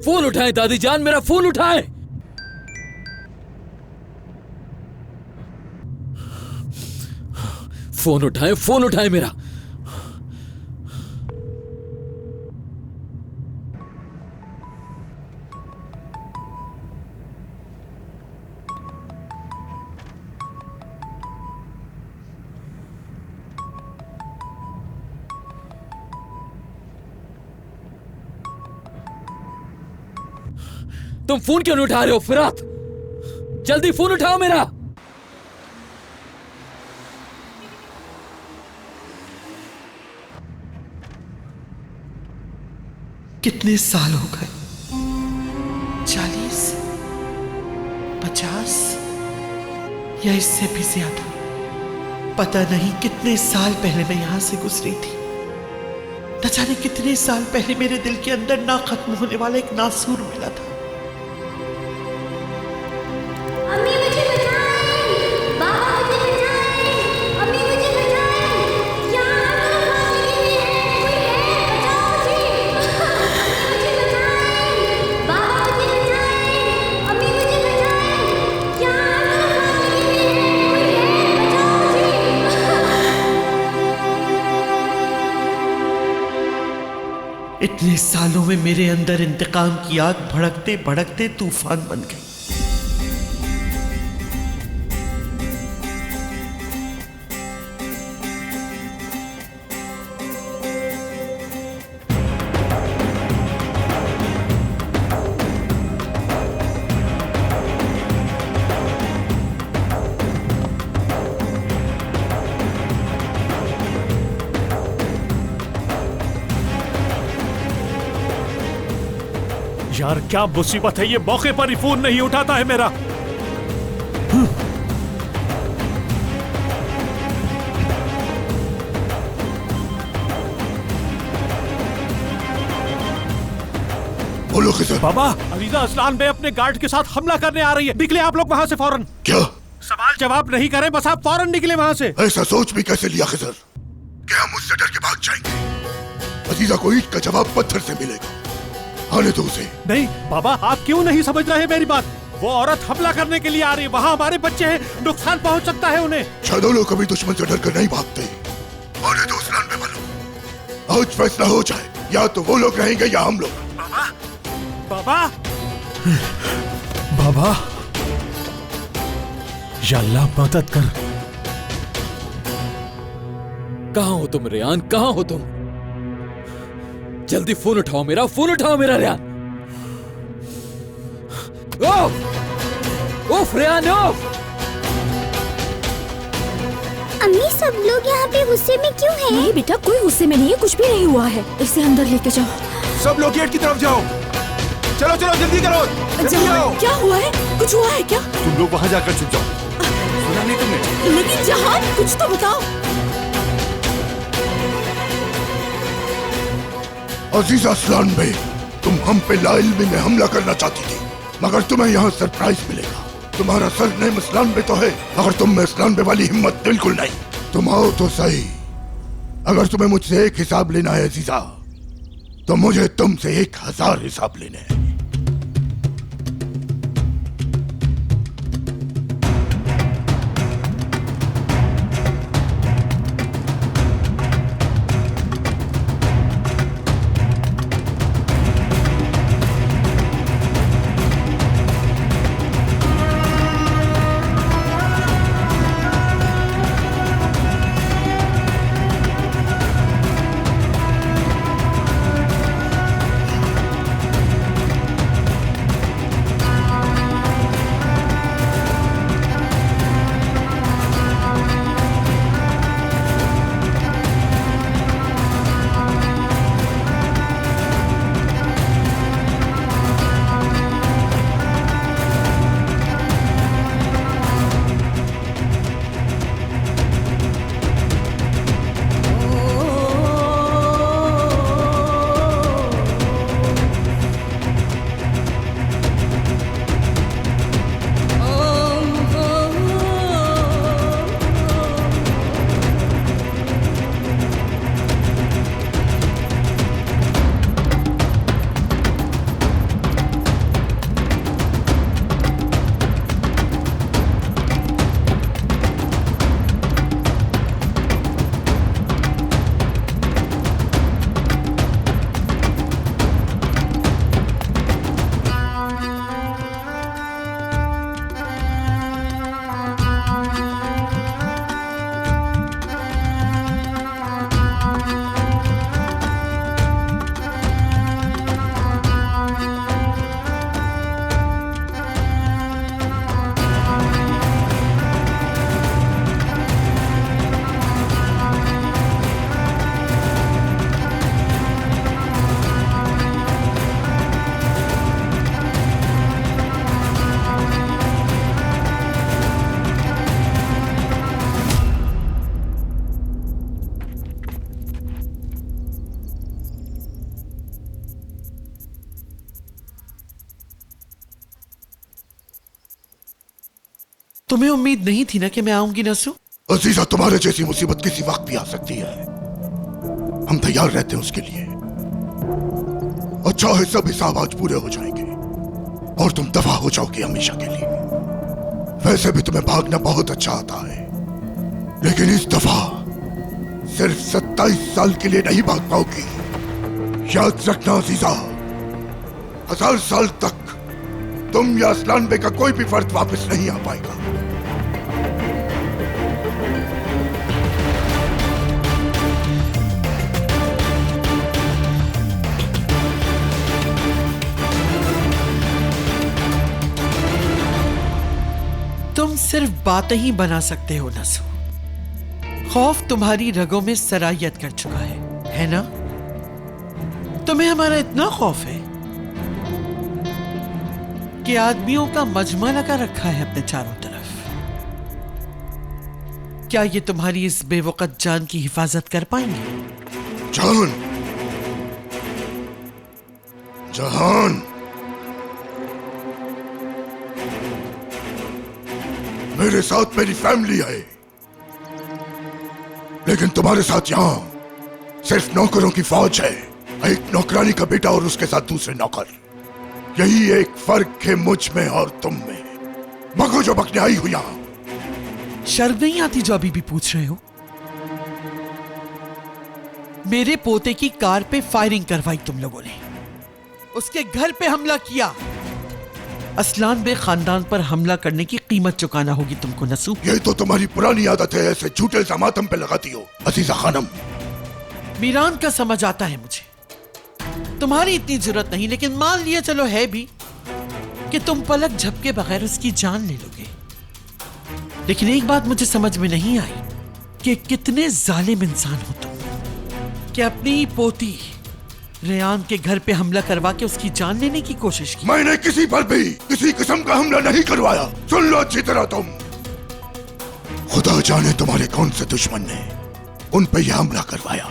Phone उठाएं दादी जान, मेरा फोन उठाएं। फोन उठाएं, फोन उठाएं मेरा। तुम फोन क्यों नहीं उठा रहे हो फिरात? जल्दी फोन उठाओ मेरा। कितने साल हो गए? 40, 50 या इससे भी ज्यादा। पता नहीं कितने साल पहले मैं यहां से गुजरी थी। न जाने कितने साल पहले मेरे दिल के अंदर ना खत्म होने वाला एक नासूर मिला था। अम्मी मुझे बचाएं, बाबा मुझे बचाएं, अम्मी मुझे बचाएं, यहाँ कोई है, बचाओ मुझे, अम्मी मुझे बचाएं, बाबा मुझे बचाएं, अम्मी मुझे बचाएं, यहाँ कोई है, बचाओ। इतने सालों में मेरे अंदर इंतकाम की आग भड़कते भड़कते तूफान बन गई। यार क्या मुसीबत है, ये मौके पर ही फोन नहीं उठाता है मेरा। बोलो किधर? बाबा, अलीजा असलान बे अपने गार्ड के साथ हमला करने आ रही है। निकले आप लोग वहां से फौरन। क्या? सवाल जवाब नहीं करें, बस आप फौरन निकले वहां से। ऐसा सोच भी कैसे लिया खिजर? क्या हम उससे डर के भाग जाएंगे? अजीजा को ईंट का जवाब पत्थर से मिलेगा। आने दो उसे। नहीं बाबा, आप क्यों नहीं समझ रहे मेरी बात? वो औरत हमला करने के लिए आ रही है, वहाँ हमारे बच्चे हैं, नुकसान पहुँच सकता है उन्हें। शायद लोग कभी दुश्मन से डर कर नहीं भागते। आने दो उसलान में वालों, आज फैसला हो जाए, या तो वो लोग रहेंगे या हम लोग। बाबा, बाबा, बाबा, या अल्लाह मदद कर। कहां हो तुम रेयान, कहां हो तुम? जल्दी फोन उठाओ मेरा, फोन उठाओ मेरा रेयान। ओफ रेयान ओफ। अम्मी सब लोग यहाँ पे गुस्से में क्यों हैं? नहीं बेटा, कोई गुस्से में नहीं है, कुछ भी नहीं हुआ है। इसे अंदर लेके जाओ। सब लोग गेट की तरफ जाओ। चलो चलो जल्दी करो, जल्दी आओ। क्या हुआ है? कुछ हुआ है क्या? तुम लोग वहां जाकर छुप जाओ। सुना नहीं तुमने? लेकिन जहान, कुछ तो बताओ। अजीजा असलान भाई, तुम हम पे लाइल्मी में हमला करना चाहती थी, मगर तुम्हें यहाँ सरप्राइज मिलेगा। तुम्हारा सरनेम असलान बे तो है, मगर तुम में असलान बे वाली हिम्मत बिल्कुल नहीं। तुम आओ तो सही। अगर तुम्हें मुझसे एक हिसाब लेना है अजीजा, तो मुझे तुमसे 1000 हिसाब लेने हैं। तुम्हें उम्मीद नहीं थी ना कि मैं आऊंगी नसू? अजीजा, तुम्हारे जैसी मुसीबत किसी वक्त भी आ सकती है। हम तैयार रहते हैं उसके लिए। अच्छा है सब हिसाब आज पूरे हो जाएंगे और तुम दफा हो जाओगे हमेशा के लिए। वैसे भी तुम्हें भागना बहुत अच्छा आता है, लेकिन इस दफा सिर्फ 27 साल के लिए नहीं भाग पाओगी। याद रखना अजीजा, 1000 साल तक तुम या असलान बे का कोई भी फर्द वापस नहीं आ पाएगा। तुम सिर्फ बातें ही बना सकते हो नसू। खौफ तुम्हारी रगों में सरायत कर चुका है ना? तुम्हें हमारा इतना खौफ है कि आदमियों का मजमा लगा रखा है अपने चारों तरफ। क्या ये तुम्हारी इस बेवकत जान की हिफाजत कर पाएंगे? जान, जहान, मेरे साथ मेरी फैमिली है, लेकिन तुम्हारे साथ यहां सिर्फ नौकरों की फौज है। एक नौकरानी का बेटा और उसके साथ दूसरे नौकर। यही एक फर्क है मुझ में और तुम में। मगो जो बकने आई हो यहां। शर्म नहीं आती जो अभी भी पूछ रहे हो? मेरे पोते की कार पे फायरिंग करवाई तुम लोगों ने, उसके घर पे हमला किया। असलान बे खानदान पर हमला करने की कीमत चुकाना होगी तुमको नसू। ये तो तुम्हारी पुरानी आदत है, ऐसे झूठे इल्जाम तुम पे लगाती हो अजीजा खानम। मीरान का समझ आता है मुझे, तुम्हारी इतनी जरूरत नहीं, लेकिन मान लिया चलो है भी कि तुम पलक झपके बगैर उसकी जान ले लोगे। लेकिन एक बात मुझे समझ में नहीं आई कि कितने जालिम इंसान हो तुम कि अपनी पोती रेयान के घर पे हमला करवा के उसकी जान लेने की कोशिश की। मैंने किसी पर भी किसी किस्म का हमला नहीं करवाया। सुन लो अच्छी तरह तुम। खुदा जाने तुम्हारे कौन से दुश्मन ने उन पे यह हमला करवाया।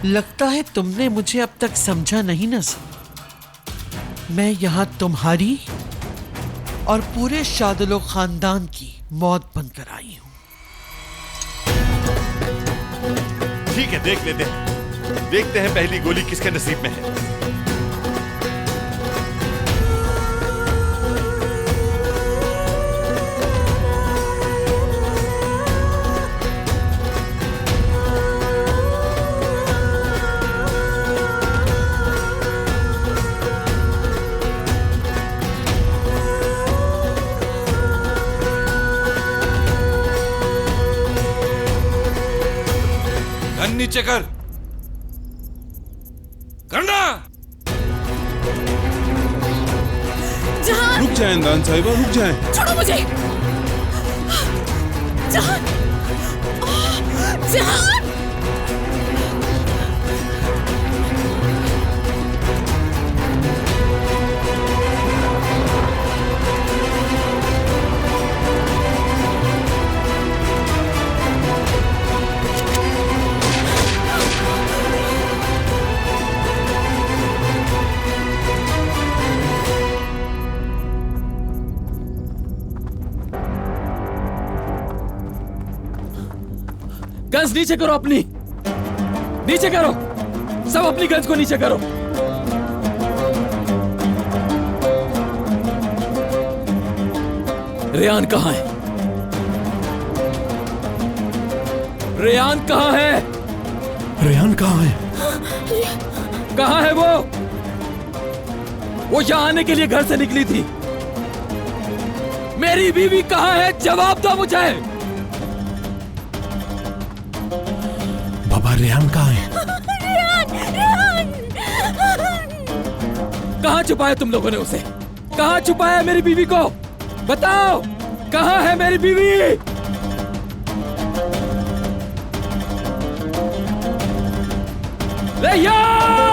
लगता है तुमने मुझे अब तक समझा नहीं नसू। मैं यहां तुम्हारी और पूरे शादुलो खानदान की मौत बनकर आई हूं। ठीक है, देख लेते हैं। देखते हैं पहली गोली किसके नसीब में है। नीचे कर, करना। जहान, रुक जाए इंदान साहिबा, रुक जाए। छोड़ो मुझे। जहान, जहान। गन्स नीचे करो, अपनी नीचे करो, सब अपनी गन्स को नीचे करो। रेयान कहां है? रेयान कहां है? रेयान कहाँ है? कहां है वो? वो यहां आने के लिए घर से निकली थी। मेरी बीवी कहां है? जवाब दो मुझे। बाबा, रेयान कहाँ है? कहां छुपाया तुम लोगों ने उसे? कहां छुपाया मेरी बीवी को? बताओ, कहां है मेरी बीवी? रेयान!